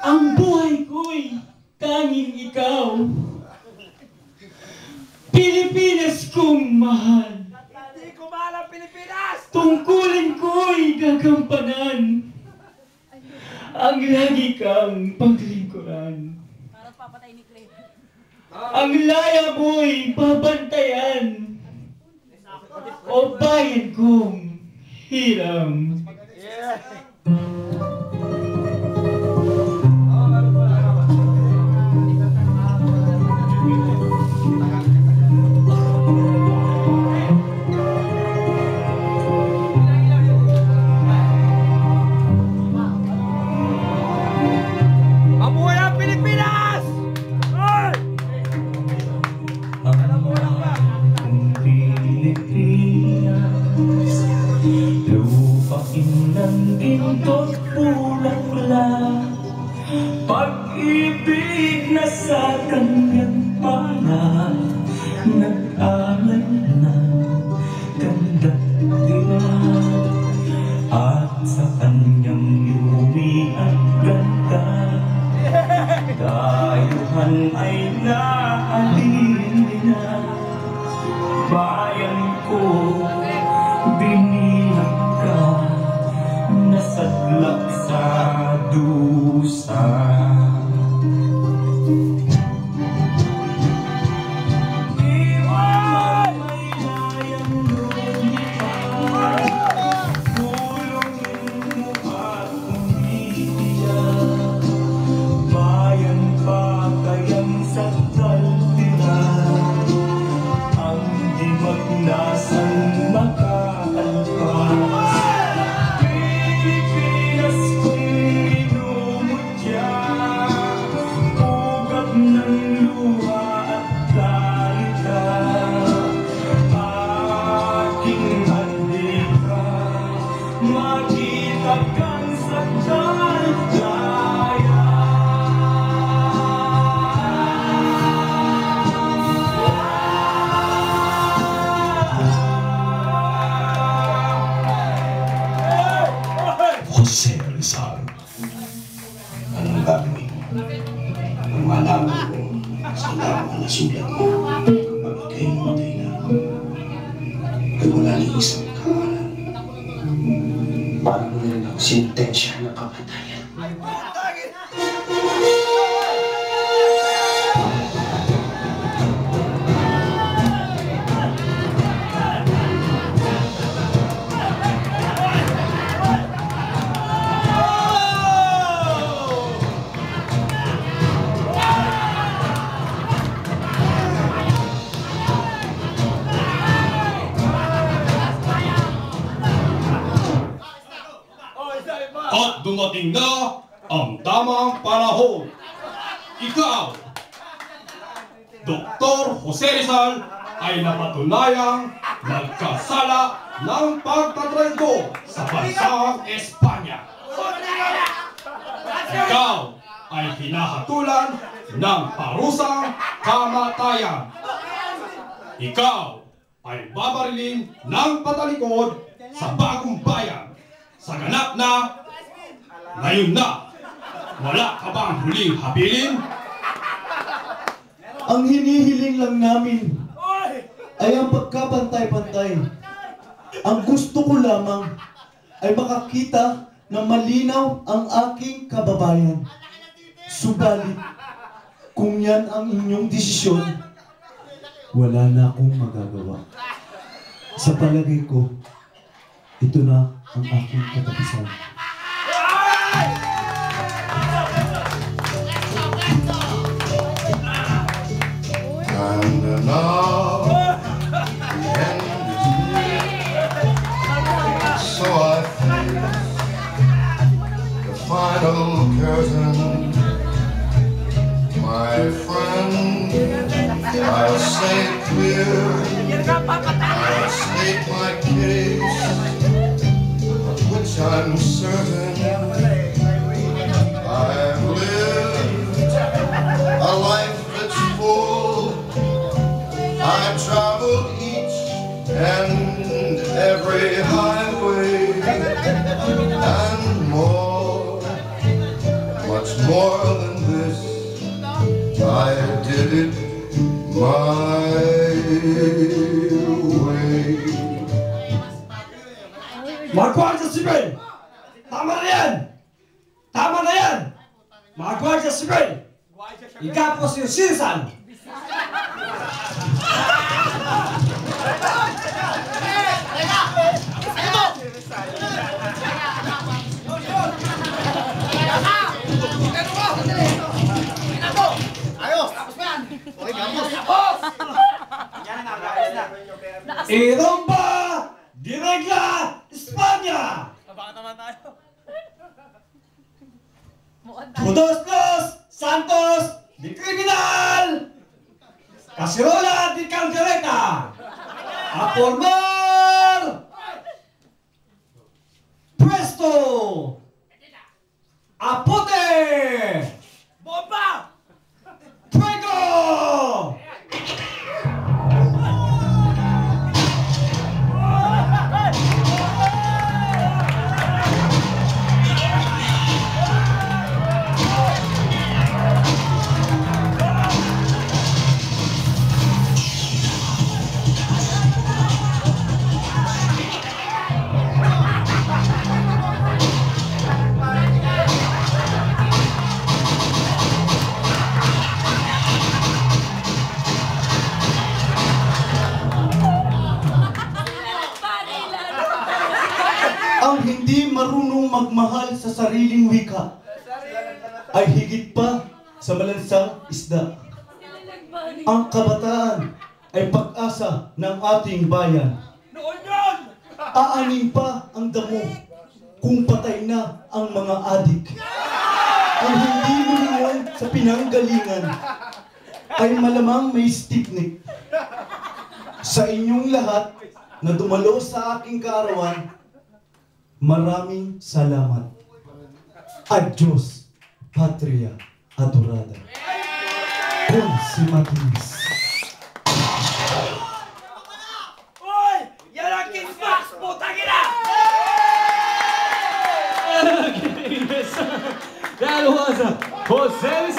Ang buhay ko'y tanging ikaw. Pilipinas kong mahal. Hindi ko mahal ang Pilipinas! Tungkulin ko'y gagampanan. Ang lagi kang paglingkuran. Ang laya mo'y babantayan. O bayan kong hiram. Pag-ibig na sa kanyang pala, nag-aral na ganda nila. At sa kanyang yumi ang ganda, dayuhan ay naalin nila. Bayan ko, binilang ka, nasadlak sa dusa. Jose Rizal. Anong gagawin mo? Kung malaman ko sa lamang na sulat mo, pag ikay na, ay wala ni isang kaalam. Paano mo rin ang sintensya ng kamatayan? At dumating na ang tamang panahon. Ikaw, Dr. Jose Rizal, ay napatunayang nagkasala ng pagtatraydo sa bansang Espanya. Ikaw ay hinahatulan ng parusang kamatayan. Ikaw ay babarilin ng patalikod sa Bagong Bayan. Sa ganap na, ngayon na, wala ka ba ang huling habilin? Ang hinihiling lang namin ay ang pagkapantay-pantay. Ang gusto ko lamang ay makakita na malinaw ang aking kababayan. Subalit, kung yan ang inyong desisyon, wala na akong magagawa. Sa palagay ko, ito na ang aking katapusan. And now the end is near, so I face the final curtain. My friend, I'll say it clear, I'll state my case, of which I'm certain. I've lived a life that's full. I've traveled each and every highway and more. Sibil! Tama na yan! Tama na yan! Mga Gwardiya Sibil! Ikaw po si Sinsan! Iromba! Diregla! Espanya! Todos los santos di criminal! Cacerola di caldereta! A formar! Presto! Apote! Bomba! Fuego! Ang hindi marunong magmahal sa sariling wika ay higit pa sa malansang isda. Ang kabataan ay pag-asa ng ating bayan. Noon yun! Aanin pa ang damo kung patay na ang mga adik. Ang hindi lumingon sa pinanggalingan ay malamang may stiffneck. Sa inyong lahat na dumalo sa aking kaarawan, maraming salamat. Adios, Patria Adorada. Con si Matinis. Uy! Yan ang Kingsbox! Putang ina! That was Jose